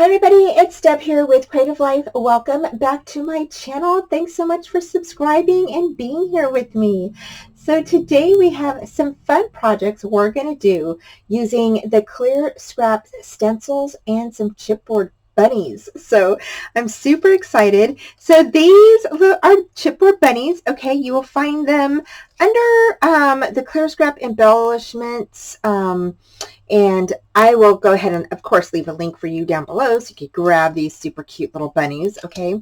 everybody, it's Deb here with Creative Life. Welcome back to my channel. Thanks so much for subscribing and being here with me. So today we have some fun projects we're going to do using the clear scrap stencils and some chipboard bunnies. So I'm super excited. So these are chipboard bunnies. Okay, you will find them under the clear scrap embellishments, and I will go ahead and, of course, leave a link for you down below so you can grab these super cute little bunnies, okay?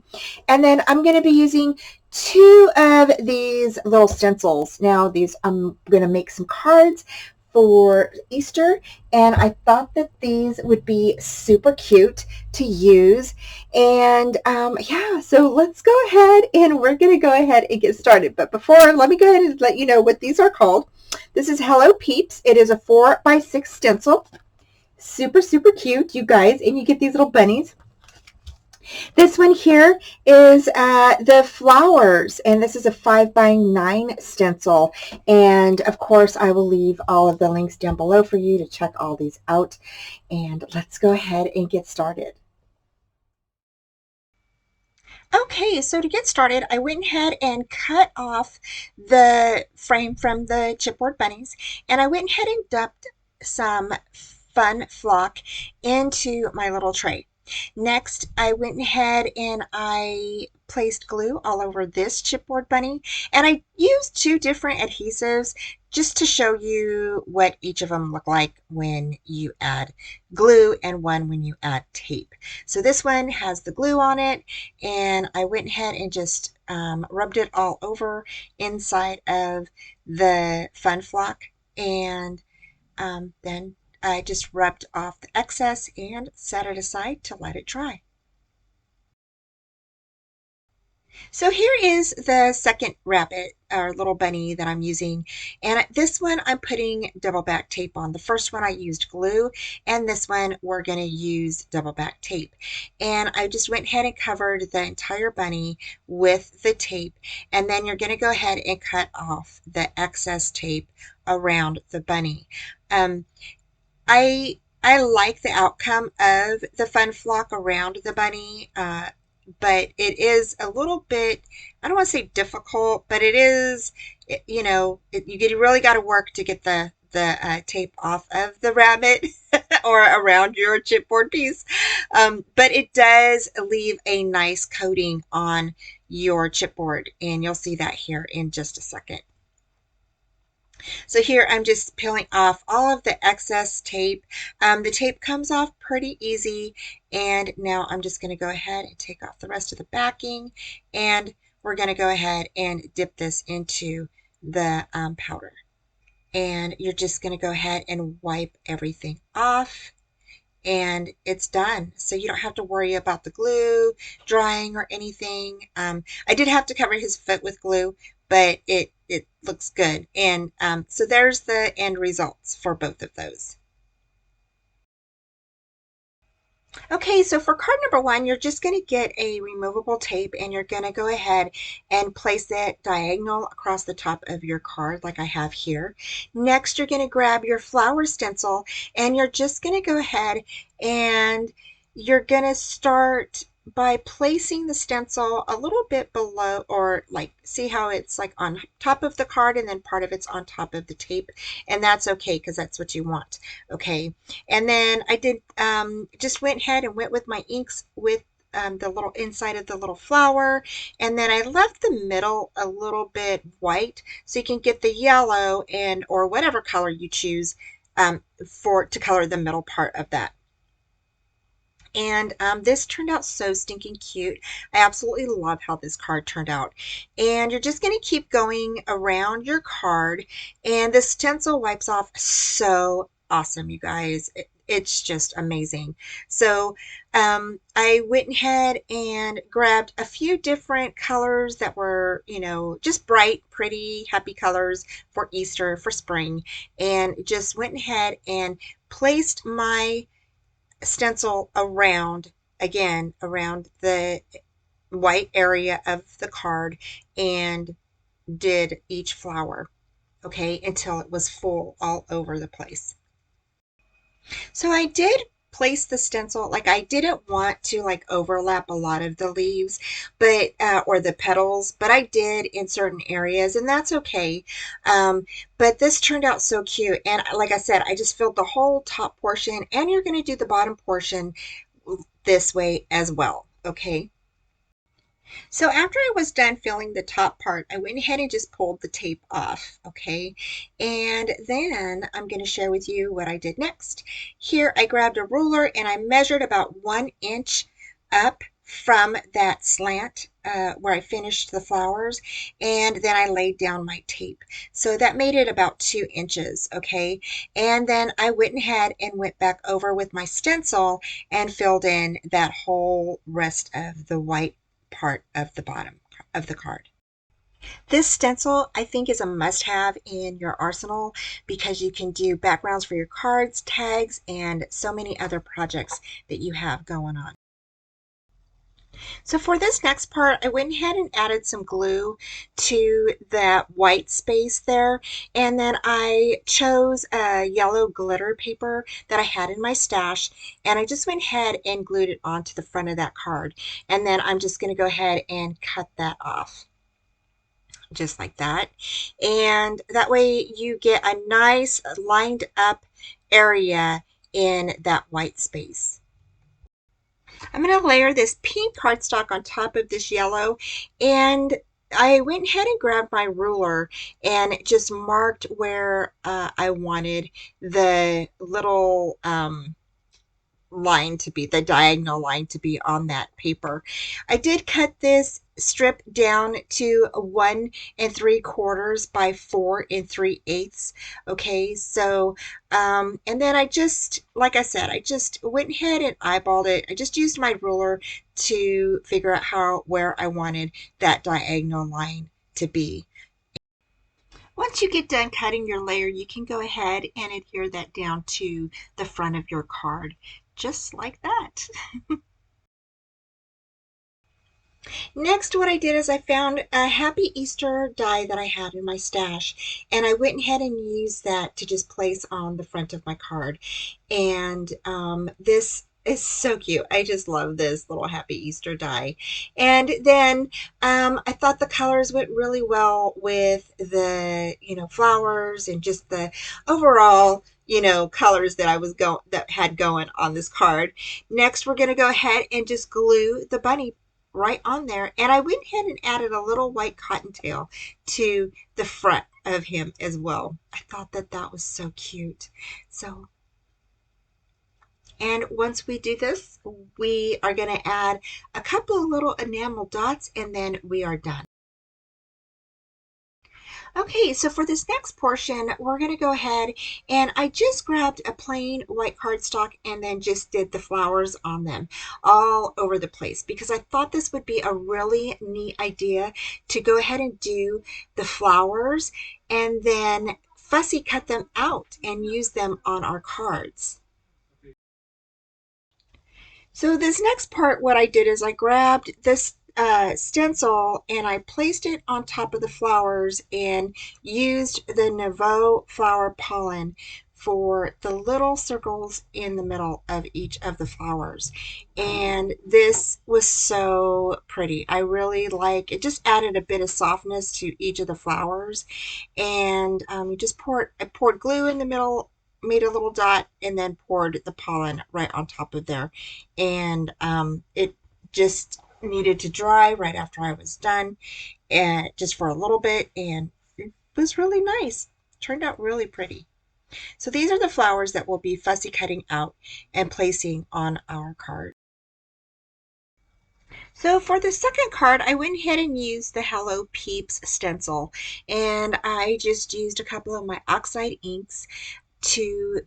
And then I'm going to be using two of these little stencils. Now, I'm going to make some cards for Easter, and I thought that these would be super cute to use. And yeah, so let's go ahead and we're going to go ahead and get started. But before, let me go ahead and let you know what these are called. This is Hello Peeps. It is a 4x6 stencil. Super, super cute, you guys. And you get these little bunnies. This one here is the flowers, and this is a 5x9 stencil. And of course, I will leave all of the links down below for you to check all these out. And let's go ahead and get started. Okay, so to get started, I went ahead and cut off the frame from the chipboard bunnies, and I went ahead and dumped some fun flock into my little tray. Next, I went ahead and I placed glue all over this chipboard bunny, and I used two different adhesives just to show you what each of them look like when you add glue and one when you add tape. So this one has the glue on it, and I went ahead and just rubbed it all over inside of the fun flock, and then I just rubbed off the excess and set it aside to let it dry. So here is the second rabbit or little bunny that I'm using, and this one I'm putting double back tape on. The first one I used glue, and this one we're going to use double back tape. And I just went ahead and covered the entire bunny with the tape, and then you're going to go ahead and cut off the excess tape around the bunny. I like the outcome of the fun flock around the bunny, but it is a little bit, I don't want to say difficult, but it is, you really got to work to get the tape off of the rabbit or around your chipboard piece. But it does leave a nice coating on your chipboard, and you'll see that here in just a second. So here I'm just peeling off all of the excess tape. The tape comes off pretty easy, and now I'm just going to go ahead and take off the rest of the backing, and we're going to go ahead and dip this into the powder. And you're just going to go ahead and wipe everything off, and it's done. So you don't have to worry about the glue drying or anything. I did have to cover his foot with glue, but it looks good. And so there's the end results for both of those. Okay, so for card number one, you're just going to get a removable tape, and you're going to go ahead and place it diagonal across the top of your card like I have here. Next, you're going to grab your flower stencil, and you're just going to go ahead and you're going to start by placing the stencil a little bit below, or like, see how it's like on top of the card and then part of it's on top of the tape, and that's okay because that's what you want. Okay, and then I did just went ahead and went with my inks with the little inside of the little flower, and then I left the middle a little bit white so you can get the yellow and or whatever color you choose to color the middle part of that. And this turned out so stinking cute. I absolutely love how this card turned out. And you're just going to keep going around your card, and the stencil wipes off so awesome, you guys. It's just amazing. So I went ahead and grabbed a few different colors that were, just bright, pretty, happy colors for Easter, for spring, and just went ahead and placed my stencil around, again, around the white area of the card, and did each flower, okay, until it was full all over the place. So I did place the stencil, like I didn't want to like overlap a lot of the leaves, but or the petals, but I did in certain areas, and that's okay. But this turned out so cute, and like I said, I just filled the whole top portion, and you're going to do the bottom portion this way as well. Okay. So after I was done filling the top part, I went ahead and just pulled the tape off, okay? And then I'm going to share with you what I did next. Here I grabbed a ruler and I measured about 1 inch up from that slant where I finished the flowers, and then I laid down my tape. So that made it about 2 inches, okay? And then I went ahead and went back over with my stencil and filled in that whole rest of the white part of the bottom of the card. This stencil, I think, is a must-have in your arsenal because you can do backgrounds for your cards, tags, and so many other projects that you have going on. So for this next part, I went ahead and added some glue to that white space there. And then I chose a yellow glitter paper that I had in my stash. And I just went ahead and glued it onto the front of that card. And then I'm just going to go ahead and cut that off. Just like that. And that way you get a nice lined up area in that white space. I'm going to layer this pink cardstock on top of this yellow, and I went ahead and grabbed my ruler and just marked where I wanted the little line to be, the diagonal line to be on that paper. I did cut this strip down to 1 3/4 by 4 3/8. Okay, so and then I just, like I said, I just went ahead and eyeballed it. I just used my ruler to figure out where I wanted that diagonal line to be. Once you get done cutting your layer, you can go ahead and adhere that down to the front of your card, just like that. Next, what I did is I found a Happy Easter die that I had in my stash, and I went ahead and used that to just place on the front of my card. And this is so cute. I just love this little Happy Easter die. And then I thought the colors went really well with the, flowers and just the overall, colors that that had going on this card. Next, we're going to go ahead and just glue the bunny right on there, and I went ahead and added a little white cottontail to the front of him as well. I thought that that was so cute. So, and once we do this, we are going to add a couple of little enamel dots, and then we are done. Okay, so for this next portion, we're going to go ahead and I just grabbed a plain white cardstock and then just did the flowers on them all over the place because I thought this would be a really neat idea to go ahead and do the flowers and then fussy cut them out and use them on our cards. So this next part, what I did is I grabbed this stencil and I placed it on top of the flowers and used the Nouveau flower pollen for the little circles in the middle of each of the flowers. And this was so pretty. I really like it. Just added a bit of softness to each of the flowers. And you just I poured glue in the middle, made a little dot, and then poured the pollen right on top of there. And it just needed to dry right after I was done, and just for a little bit, and it was really nice. Turned out really pretty. So these are the flowers that we'll be fussy cutting out and placing on our card. So for the second card, I went ahead and used the Hello Peeps stencil, and I just used a couple of my oxide inks to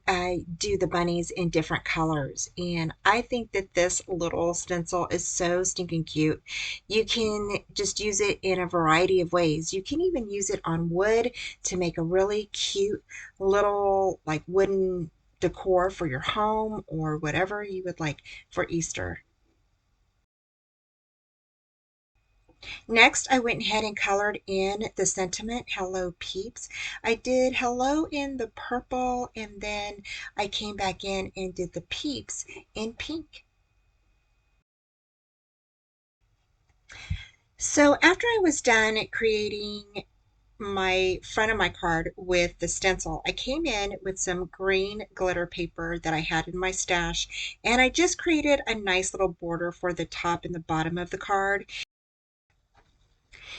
do the bunnies in different colors. And I think that this little stencil is so stinking cute. You can just use it in a variety of ways. You can even use it on wood to make a really cute little like wooden decor for your home or whatever you would like for Easter. Next, I went ahead and colored in the sentiment, Hello Peeps. I did hello in the purple, and then I came back in and did the peeps in pink. So after I was done creating my front of my card with the stencil, I came in with some green glitter paper that I had in my stash, and I just created a nice little border for the top and the bottom of the card.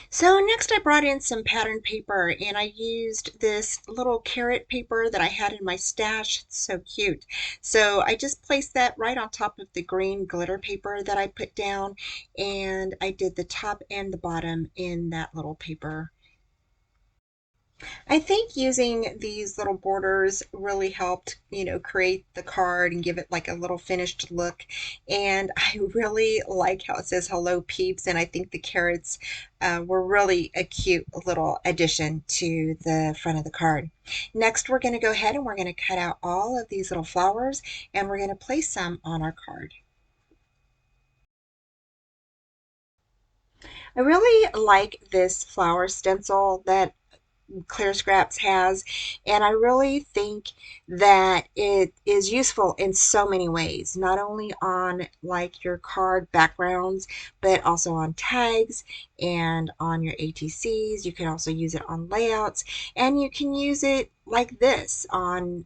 So next I brought in some pattern paper, and I used this little carrot paper that I had in my stash. It's so cute. So I just placed that right on top of the green glitter paper that I put down, and I did the top and the bottom in that little paper. I think using these little borders really helped, create the card and give it like a little finished look. And I really like how it says Hello Peeps, and I think the carrots were really a cute little addition to the front of the card. Next, we're going to go ahead and we're going to cut out all of these little flowers, and we're going to place some on our card. I really like this flower stencil that Clear Scraps has, and I really think that it is useful in so many ways, not only on like your card backgrounds, but also on tags and on your ATCs. You can also use it on layouts, and you can use it like this on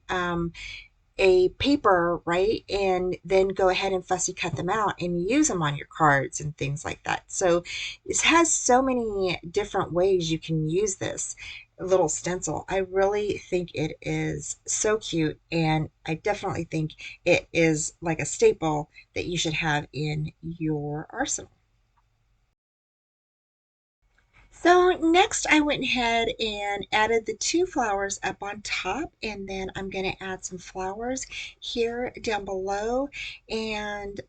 a paper, right? And then go ahead and fussy cut them out and use them on your cards and things like that. So this has so many different ways you can use this little stencil. I really think it is so cute, and I definitely think it is like a staple that you should have in your arsenal. So next I went ahead and added the two flowers up on top, and then I'm going to add some flowers here down below, and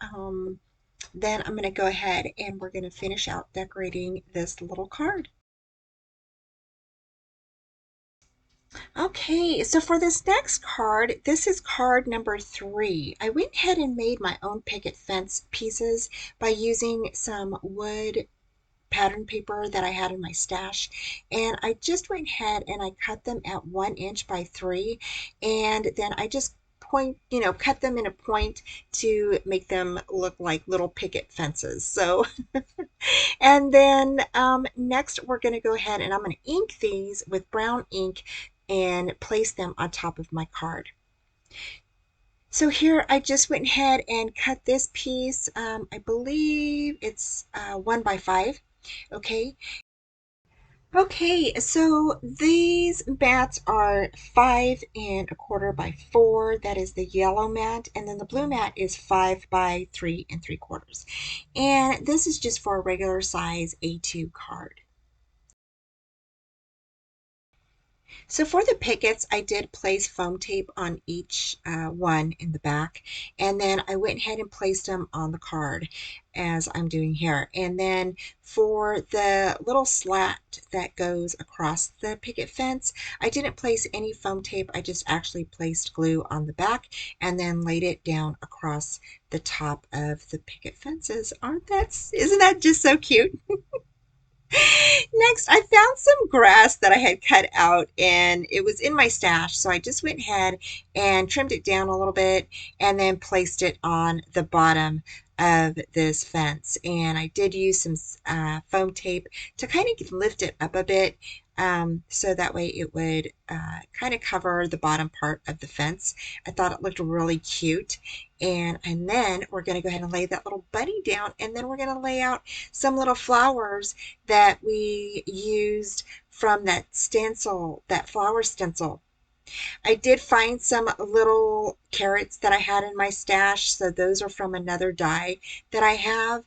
then I'm going to go ahead and we're going to finish out decorating this little card. Okay, so for this next card, this is card number 3. I went ahead and made my own picket fence pieces by using some wood pattern paper that I had in my stash, and I just went ahead and I cut them at 1 inch by 3, and then I just cut them in a point to make them look like little picket fences. So and then next we're going to go ahead and I'm going to ink these with brown ink and place them on top of my card. So here I just went ahead and cut this piece. I believe it's 1 by 5. Okay. Okay, so these mats are 5 1/4 by 4. That is the yellow mat, and then the blue mat is 5 by 3 3/4. And this is just for a regular size A2 card. So for the pickets, I did place foam tape on each one in the back, and then I went ahead and placed them on the card as I'm doing here. And then for the little slat that goes across the picket fence, I didn't place any foam tape. I just actually placed glue on the back and then laid it down across the top of the picket fences. Isn't that just so cute? Next, I found some grass that I had cut out, and it was in my stash. So I just went ahead and trimmed it down a little bit and then placed it on the bottom of this fence. And I did use some foam tape to kind of lift it up a bit, so that way it would kind of cover the bottom part of the fence. I thought it looked really cute. And then we're going to go ahead and lay that little bunny down, and then we're going to lay out some little flowers that we used from that stencil, that flower stencil. I did find some little carrots that I had in my stash, so those are from another die that I have.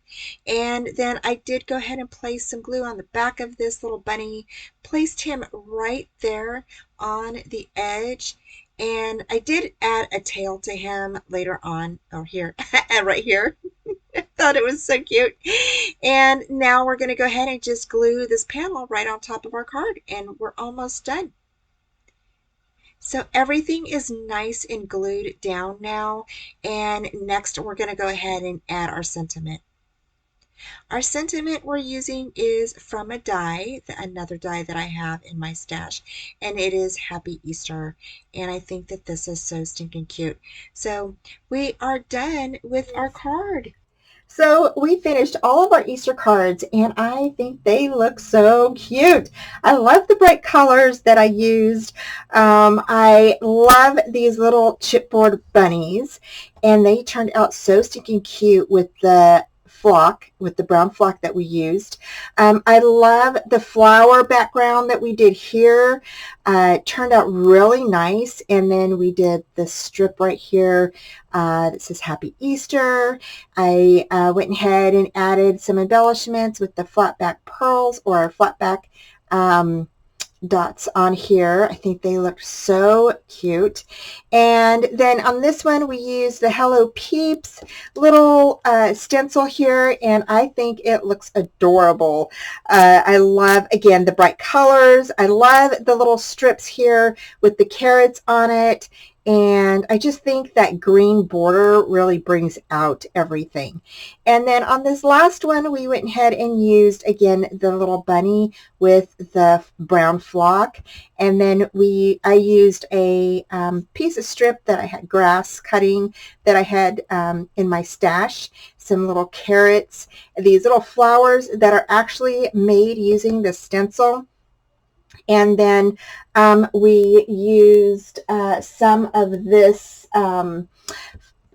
And then I did go ahead and place some glue on the back of this little bunny, placed him right there on the edge. And I did add a tail to him later on. Oh, here, right here. Thought it was so cute. And now we're going to go ahead and just glue this panel right on top of our card, and we're almost done. So everything is nice and glued down now. And next we're going to go ahead and add our sentiment. Our sentiment we're using is from a die, another die that I have in my stash, and it is Happy Easter. And I think that this is so stinking cute. So we are done with our card. So we finished all of our Easter cards, and I think they look so cute. I love the bright colors that I used. I love these little chipboard bunnies, and they turned out so stinking cute with the flock, with the brown flock that we used. I love the flower background that we did here. It turned out really nice, and then we did the strip right here that says Happy Easter. I went ahead and added some embellishments with the flat back pearls or flat back dots on here. I think they look so cute. And then on this one we used the Hello Peeps little stencil here, and I think it looks adorable. I love, again, the bright colors. I love the little strips here with the carrots on it. And I just think that green border really brings out everything. And then on this last one, we went ahead and used, again, the little bunny with the brown flock. And then I used a piece of strip that I had grass cutting that I had in my stash, some little carrots, these little flowers that are actually made using the stencil. And then we used some of this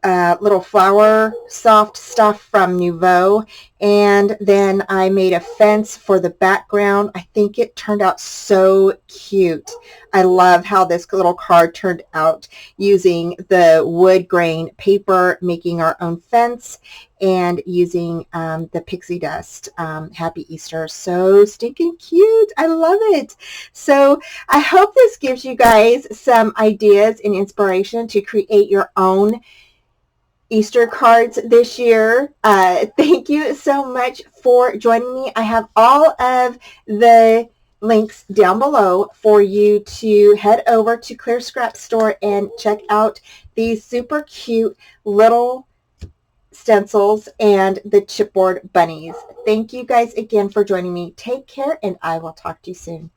little flower soft stuff from Nouveau, and then I made a fence for the background. I think it turned out so cute. I love how this little card turned out using the wood grain paper, making our own fence, and using the pixie dust. Happy Easter. So stinking cute. I love it. So I hope this gives you guys some ideas and inspiration to create your own Easter cards this year. Thank you so much for joining me. I have all of the links down below for you to head over to Clear Scrap Store and check out these super cute little stencils and the chipboard bunnies. Thank you guys again for joining me. Take care, and I will talk to you soon.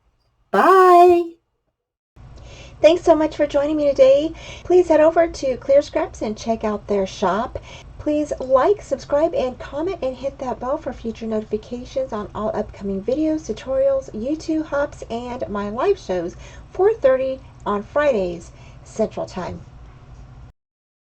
Bye. Thanks so much for joining me today. Please head over to Clear Scraps and check out their shop. Please like, subscribe, and comment, and hit that bell for future notifications on all upcoming videos, tutorials, YouTube hops, and my live shows, 4:30 on Fridays Central Time.